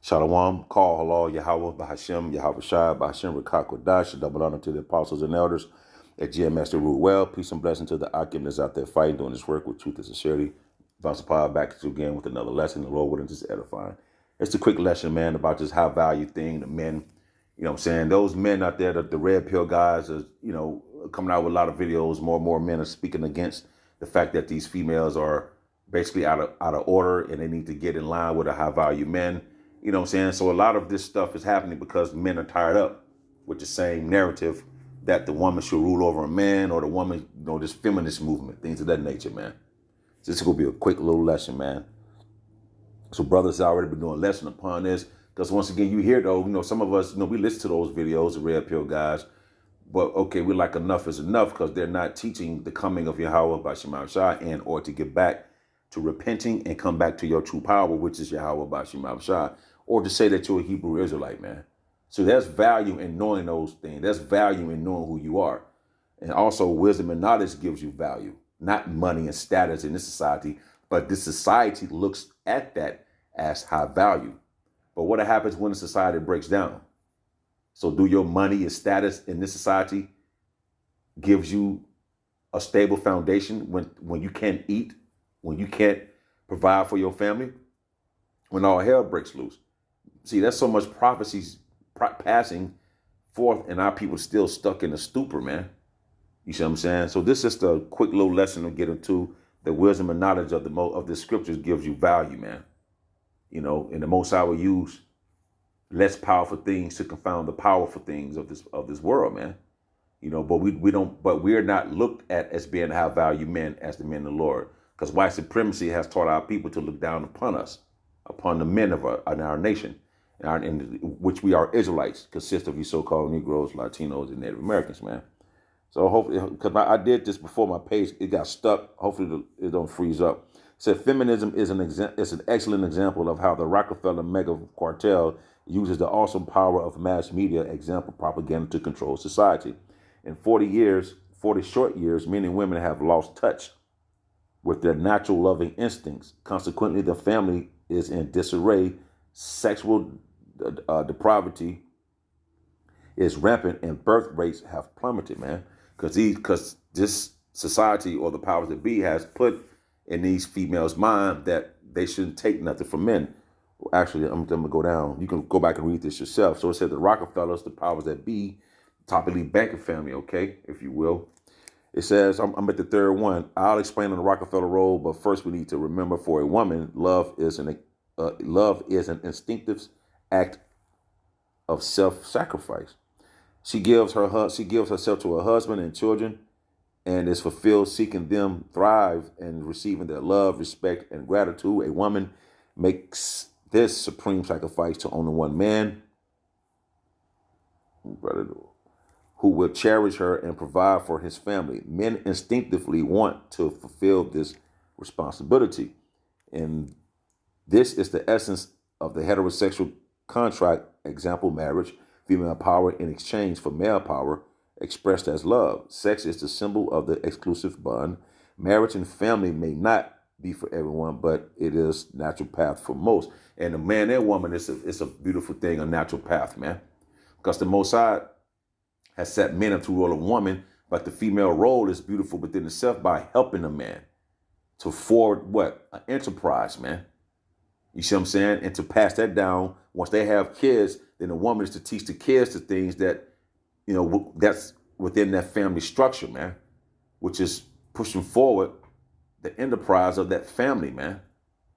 Shalom, call halal, Yahweh, Bahashem, Yahweh Shai, Bahashem, Rakakwadash, double honor to the apostles and elders at GMS to rule well. Peace and blessing to the Akim that's out there fighting, doing this work with truth and sincerity. Bounce power back to you again with another lesson. The Lord wouldn't just edifying. It's a quick lesson, man, about this high value thing. The men, you know what I'm saying? Those men out there, the red pill guys, are, coming out with a lot of videos. More and more men are speaking against the fact that these females are basically out of order and they need to get in line with the high value men. You know what I'm saying? So a lot of this stuff is happening because men are tired up with the same narrative that the woman should rule over a man, or the woman, this feminist movement, things of that nature, man. So this is going to be a quick little lesson, man. So brothers already been doing lesson upon this, because once again, you hear though, some of us, we listen to those videos, the red pill guys, but okay, we're like enough is enough, because they're not teaching the coming of Yahweh by Shema Shai, and or to get back to repenting and come back to your true power, which is Yahweh by Shema Shai, or to say that you're a Hebrew Israelite, man. So there's value in knowing those things. There's value in knowing who you are. And also wisdom and knowledge gives you value, not money and status in this society, but this society looks at that as high value. But what happens when the society breaks down? So do your money and status in this society gives you a stable foundation when you can't eat, when you can't provide for your family, when all hell breaks loose? See, there's so much prophecies passing forth, and our people still stuck in a stupor, man. You see what I'm saying? So this is just a quick little lesson to get into. The wisdom and knowledge of the scriptures gives you value, man. And the Most High will use less powerful things to confound the powerful things of this world, man. But we're not looked at as being high value men as the men of the Lord, because white supremacy has taught our people to look down upon us, upon the men of our nation, in which we are Israelites, consist of you so-called Negroes, Latinos, and Native Americans, man. So hopefully, because I did this before my page, it got stuck. Hopefully it don't freeze up. It said feminism is an excellent example of how the Rockefeller mega cartel uses the awesome power of mass media, example propaganda, to control society. In 40 short years, men and women have lost touch with their natural loving instincts. Consequently, the family is in disarray. Sexual depravity is rampant, and birth rates have plummeted, man. Because this society, or the powers that be, has put in these females' mind that they shouldn't take nothing from men. Well, actually, I'm going to go down. You can go back and read this yourself. So it said the Rockefellers, the powers that be, top elite banking family, okay, if you will. It says, I'm at the third one. I'll explain on the Rockefeller role, but first we need to remember, for a woman, love is an instinctive act of self-sacrifice. She gives herself to her husband and children, and is fulfilled seeking them thrive and receiving their love, respect, and gratitude. A woman makes this supreme sacrifice to only one man, who will cherish her and provide for his family. Men instinctively want to fulfill this responsibility, and this is the essence of the heterosexual contract, example, marriage. Female power in exchange for male power, expressed as love. Sex is the symbol of the exclusive bond. Marriage and family may not be for everyone, but it is natural path for most. And the man and woman, it's a beautiful thing, a natural path, man. Because the Most High has set men up to rule a woman, but the female role is beautiful within itself by helping a man to forward an enterprise, man. You see what I'm saying? And to pass that down, once they have kids, then the woman is to teach the kids the things that, that's within that family structure, man, which is pushing forward the enterprise of that family, man.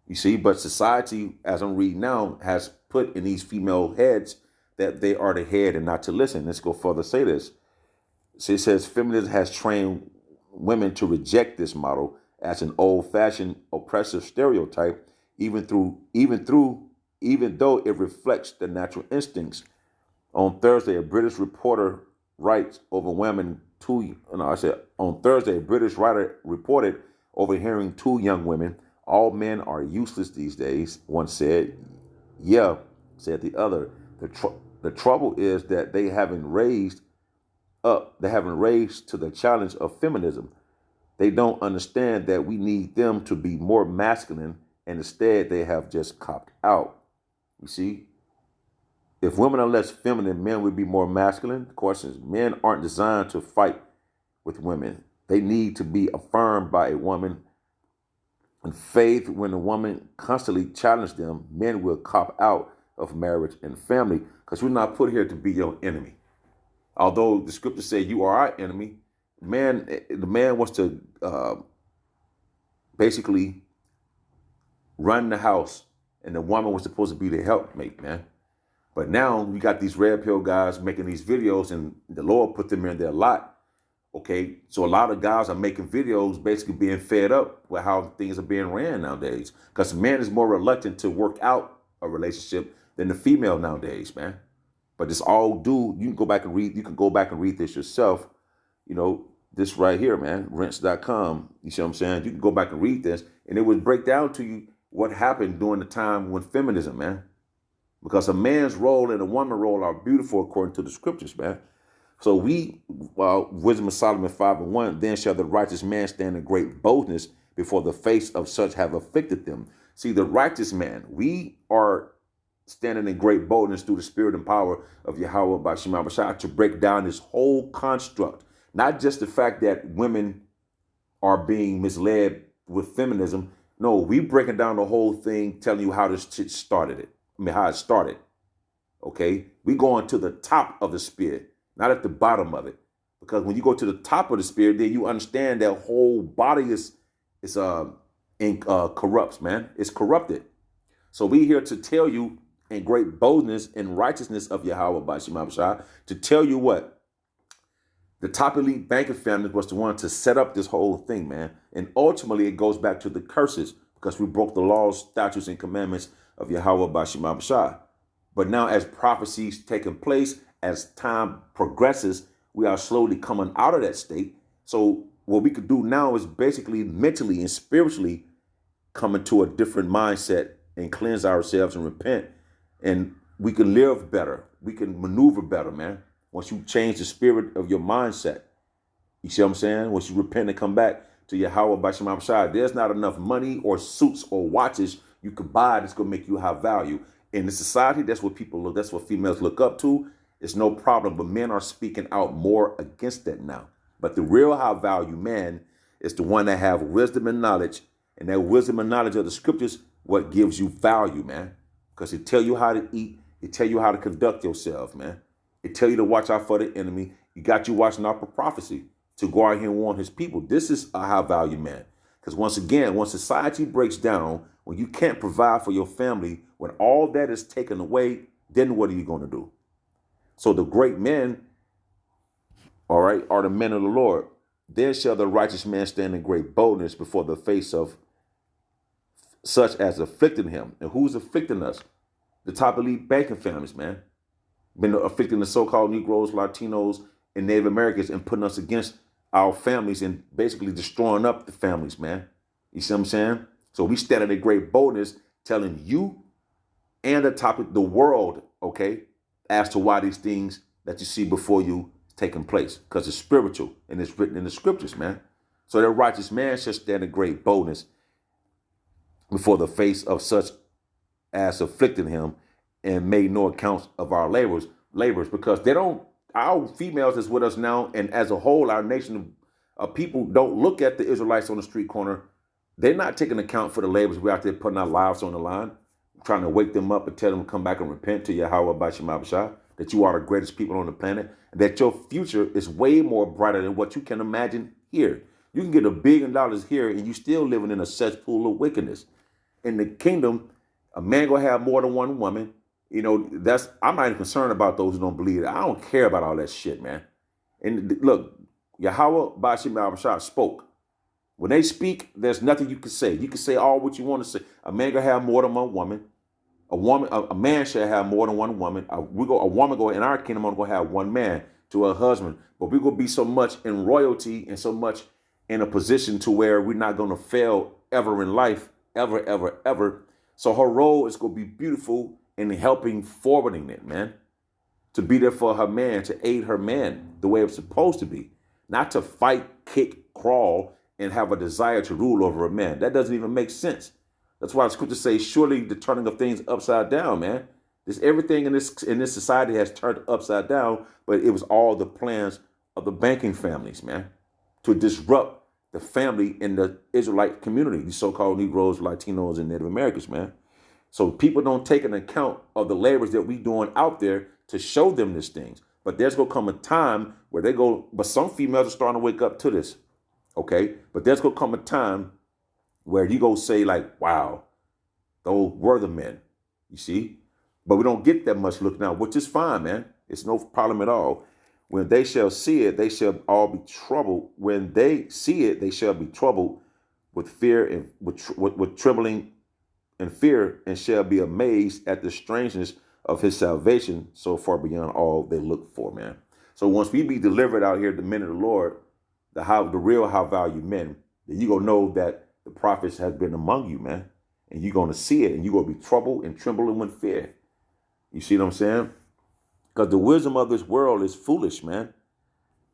You see, but society, as I'm reading now, has put in these female heads that they are the head and not to listen. Let's go further, say this. So it says feminism has trained women to reject this model as an old-fashioned oppressive stereotype, even though it reflects the natural instincts. On Thursday, a British reporter writes overwhelming two. No, I said on Thursday, a British writer reported overhearing two young women. All men are useless these days, one said. Yeah, said the other. The trouble is that they haven't raised to the challenge of feminism. They don't understand that we need them to be more masculine, and instead they have just copped out. You see? If women are less feminine, men would be more masculine. The question is, men aren't designed to fight with women. They need to be affirmed by a woman. In faith, when a woman constantly challenges them, men will cop out of marriage and family because we're not put here to be your enemy. Although the scriptures say you are our enemy, the man wants to basically run the house, and the woman was supposed to be the helpmate, man. But now we got these red pill guys making these videos, and the Lord put them in their lot. Okay, so a lot of guys are making videos basically being fed up with how things are being ran nowadays. Because the man is more reluctant to work out a relationship than the female nowadays, man. But it's all due. You can go back and read. You can go back and read this yourself. You know, this right here, man, Rense.com. You see what I'm saying? You can go back and read this, and it would break down to you what happened during the time when feminism, man. Because a man's role and a woman's role are beautiful according to the scriptures, man. So Wisdom of Solomon 5:1, then shall the righteous man stand in great boldness before the face of such have afflicted them. See, the righteous man, we are standing in great boldness through the spirit and power of Yahweh by Shema Bashar to break down this whole construct. Not just the fact that women are being misled with feminism. No, we breaking down the whole thing, telling you how this shit started. How it started. Okay? We going to the top of the spear, not at the bottom of it. Because when you go to the top of the spear, then you understand that whole body is corrupts, man. It's corrupted. So we here to tell you in great boldness and righteousness of Yahweh by Shema Bashar, to tell you what the top elite banking family was the one to set up this whole thing, man. And ultimately it goes back to the curses because we broke the laws, statutes, and commandments of Yahweh by Shema Bashar. But now as prophecies taking place, as time progresses, we are slowly coming out of that state. So what we could do now is basically mentally and spiritually come into a different mindset and cleanse ourselves and repent. And we can live better. We can maneuver better, man. Once you change the spirit of your mindset. You see what I'm saying? Once you repent and come back to Yahweh by Shema Bashar, there's not enough money or suits or watches you could buy that's going to make you have value. In the society, that's what people look, that's what females look up to. It's no problem, but men are speaking out more against that now. But the real high value man is the one that have wisdom and knowledge, and that wisdom and knowledge of the scriptures, what gives you value, man. Because it tell you how to eat, it tell you how to conduct yourself, man. It tell you to watch out for the enemy. You got you watching out for prophecy to go out here and warn his people. This is a high value man. Because once again, when society breaks down, when you can't provide for your family, when all that is taken away, then what are you going to do? So the great men, all right, are the men of the Lord. Then shall the righteous man stand in great boldness before the face of such as afflicting him. And who's afflicting us? The top elite banking families, man. Been afflicting the so-called Negroes, Latinos, and Native Americans and putting us against our families and basically destroying up the families, man. You see what I'm saying? So we stand in great boldness telling you and the world, okay, as to why these things that you see before you is taking place. Because it's spiritual and it's written in the scriptures, man. So that righteous man shall stand in great boldness before the face of such as afflicted him and made no accounts of our labors, because they don't, our females is with us now, and as a whole, our nation of people don't look at the Israelites on the street corner. They're not taking account for the labors. We're out there putting our lives on the line, trying to wake them up and tell them to come back and repent to Yahweh by Shema Bashar, that you are the greatest people on the planet, and that your future is way more brighter than what you can imagine here. You can get $1 billion here, and you still living in a cesspool of wickedness. In the kingdom, a man gonna have more than one woman. You know, I'm not even concerned about those who don't believe it. I don't care about all that shit, man. And look, Yahweh by Shema Bashar spoke. When they speak, there's nothing you can say. You can say all what you want to say. A man gonna have more than one woman. A man should have more than one woman. A woman go in our kingdom gonna have one man to her husband. But we're gonna be so much in royalty and so much in a position to where we're not gonna fail ever in life, ever, ever, ever. So her role is gonna be beautiful in helping forwarding it, man. To be there for her man, to aid her man the way it's supposed to be. Not to fight, kick, crawl, and have a desire to rule over a man. That doesn't even make sense. That's why the scriptures say, surely the turning of things upside down, man. This everything in this society has turned upside down, but it was all the plans of the banking families, man, to disrupt the family in the Israelite community, these so-called Negroes, Latinos, and Native Americans, man. So people don't take an account of the labors that we doing out there to show them these things. But there's gonna come a time where they go, but some females are starting to wake up to this, okay? But there's gonna come a time where you go say like, wow, those were the men, you see? But we don't get that much look now, which is fine, man. It's no problem at all. When they shall see it, they shall all be troubled. When they see it, they shall be troubled with fear and with trembling and fear, and shall be amazed at the strangeness of his salvation, so far beyond all they look for, man. So once we be delivered out here, the men of the Lord, the real high value men, then you gonna know that the prophets has been among you, man, and you're gonna see it, and you're gonna be troubled and trembling with fear. You see what I'm saying? Because the wisdom of this world is foolish, man.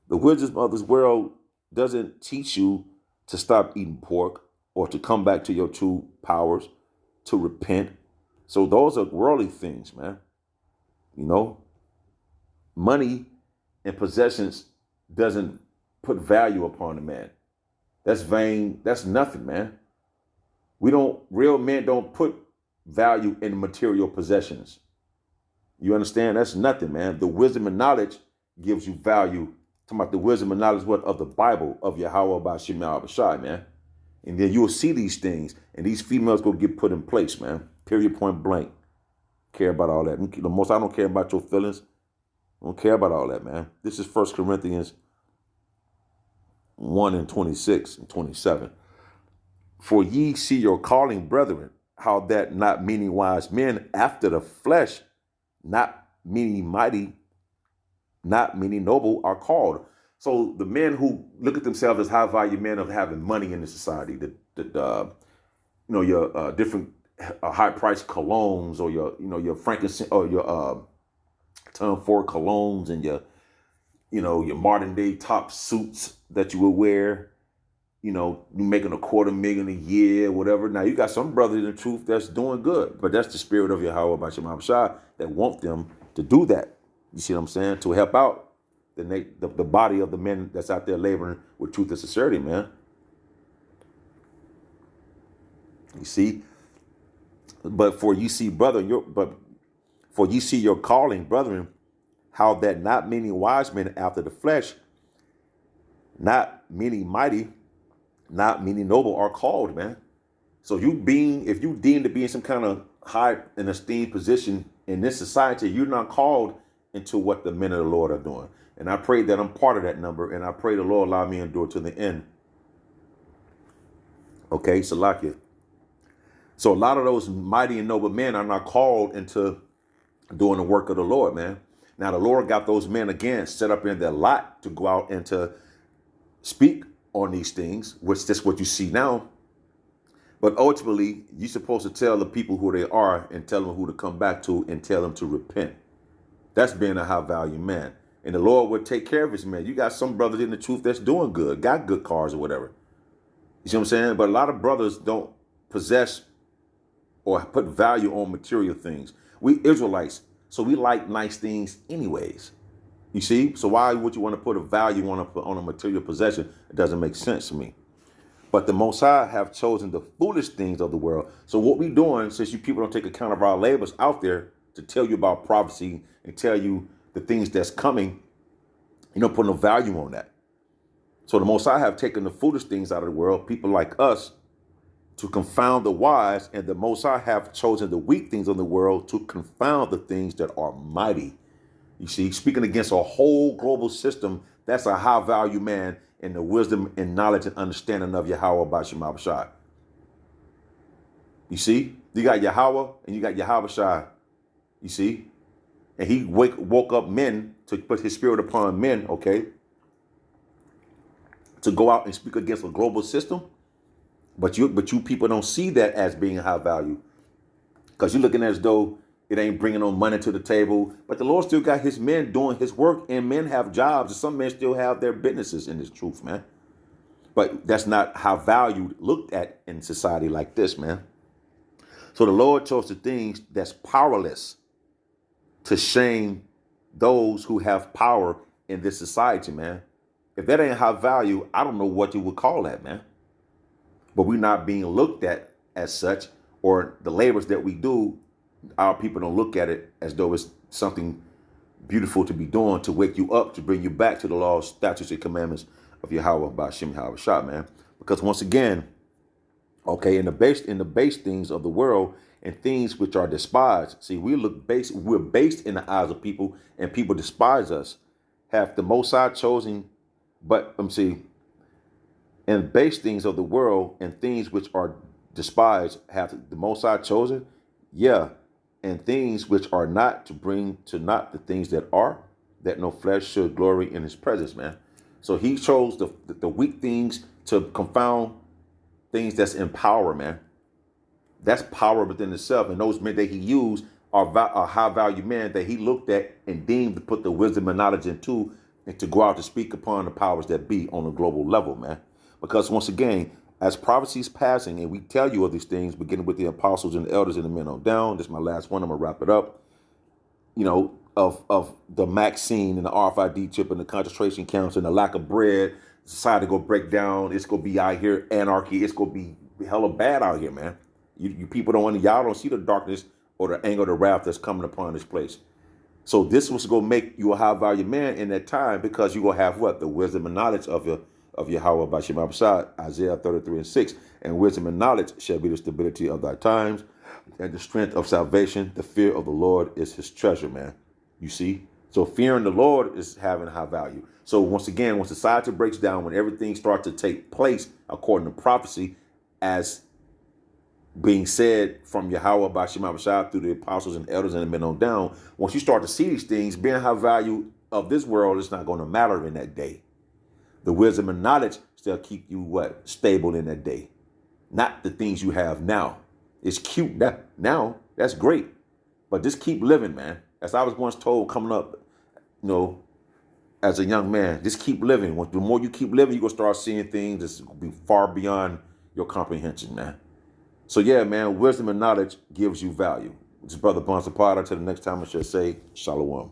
The wisdom of this world doesn't teach you to stop eating pork or to come back to your true powers, to repent. So those are worldly things, man. You know, money and possessions doesn't put value upon a man. That's vain. That's nothing, man. Real men don't put value in material possessions. You understand? That's nothing, man. The wisdom and knowledge gives you value. Talking about the wisdom and knowledge what of the Bible, of Yahweh Bashim Abishai, man. And then you will see these things, and these females will get put in place, man. Period, point blank. Care about all that. The most I don't care about your feelings. I don't care about all that, man. This is 1 Corinthians 1 and 26 and 27. For ye see your calling, brethren, how that not many wise men after the flesh, not many mighty, not many noble are called. So the men who look at themselves as high value men of having money in the society, your different high priced colognes, or your frankincense, or your Tom Ford colognes, and your modern day top suits that you would wear. You making $250,000 a year, whatever. Now you got some brothers in the truth that's doing good, but that's the spirit of Yahweh Bashim Abishai that want them to do that. You see what I'm saying? To help out the body of the men that's out there laboring with truth and sincerity, man. You see, but for you see, for you see your calling, brethren, how that not many wise men after the flesh, not many mighty, not many noble are called, man. So if you deem to be in some kind of high and esteemed position in this society, you're not called into what the men of the Lord are doing. And I pray that I'm part of that number, and I pray the Lord allow me to endure to the end. Okay, Salakia. So a lot of those mighty and noble men are not called into doing the work of the Lord, man. Now the Lord got those men again set up in their lot to go out and to speak on these things, which is what you see now. But ultimately, you're supposed to tell the people who they are and tell them who to come back to and tell them to repent. That's being a high value man. And the Lord would take care of his men. You got some brothers in the truth that's doing good, got good cars or whatever. You see what I'm saying? But a lot of brothers don't possess or put value on material things. We Israelites, so we like nice things anyways. You see? So why would you want to put a value on a material possession? It doesn't make sense to me. But the Most High have chosen the foolish things of the world. So what we doing, since you people don't take account of our labors out there to tell you about prophecy and tell you the things that's coming, you don't put no value on that. So the Most High have taken the foolish things out of the world, people like us, to confound the wise, and the Most High have chosen the weak things of the world to confound the things that are mighty. You see, speaking against a whole global system, that's a high value man in the wisdom and knowledge and understanding of Yahweh Bashim Abishai. You see, you got Yahweh and you got Yahweh Shai. You see, and he woke up men to put his spirit upon men, okay, to go out and speak against a global system. But you people don't see that as being high value, because you're looking as though it ain't bringing no money to the table. But the Lord still got his men doing his work, and men have jobs, and some men still have their businesses in this truth, man. But that's not how valued looked at in society like this, man. So the Lord chose the things that's powerless to shame those who have power in this society, man. If that ain't high value, I don't know what you would call that, man. But we're not being looked at as such, or the labors that we do, our people don't look at it as though it's something beautiful to be doing, to wake you up, to bring you back to the laws, statutes, and commandments of Yahweh Ba'ashem Yahweh Shah, man. Because once again, okay, in the base things of the world and things which are despised. See, we're based in the eyes of people, and people despise us. Have the Most High chosen, but see, in base things of the world and things which are despised, have the Most High chosen? Yeah. And things which are not, to bring to not the things that are, that no flesh should glory in his presence, man. So he chose the weak things to confound things that's in power, man. That's power within itself. And those men that he used are high value men that he looked at and deemed to put the wisdom and knowledge into, and to go out to speak upon the powers that be on a global level, man. Because once again, as prophecies passing, and we tell you of these things, beginning with the apostles and the elders and the men on down. This is my last one. I'm gonna wrap it up. You know, of the Maxine and the RFID chip and the concentration camps and the lack of bread, society gonna break down. It's gonna be out here anarchy. It's gonna be hella bad out here, man. You people y'all don't see the darkness or the anger, the wrath that's coming upon this place. So this was gonna make you a high value man in that time, because you gonna have what? The wisdom and knowledge of Yahweh Ba'ashem Yahweh Shah, Isaiah 33:6. And wisdom and knowledge shall be the stability of thy times, and the strength of salvation. The fear of the Lord is his treasure, man. You see? So fearing the Lord is having high value. So once again, when society breaks down, when everything starts to take place according to prophecy, as being said from Yahweh Ba'ashem Yahweh Shah through the apostles and elders and the men on down, once you start to see these things, being high value of this world is not going to matter in that day. The wisdom and knowledge still keep you what? Stable in that day. Not the things you have now. It's cute that now, that's great. But just keep living, man. As I was once told coming up, you know, as a young man, just keep living. The more you keep living, you're going to start seeing things that's going to be far beyond your comprehension, man. So yeah, man, wisdom and knowledge gives you value. This is Brother Bonsapada. Till the next time, I should say, Shalom.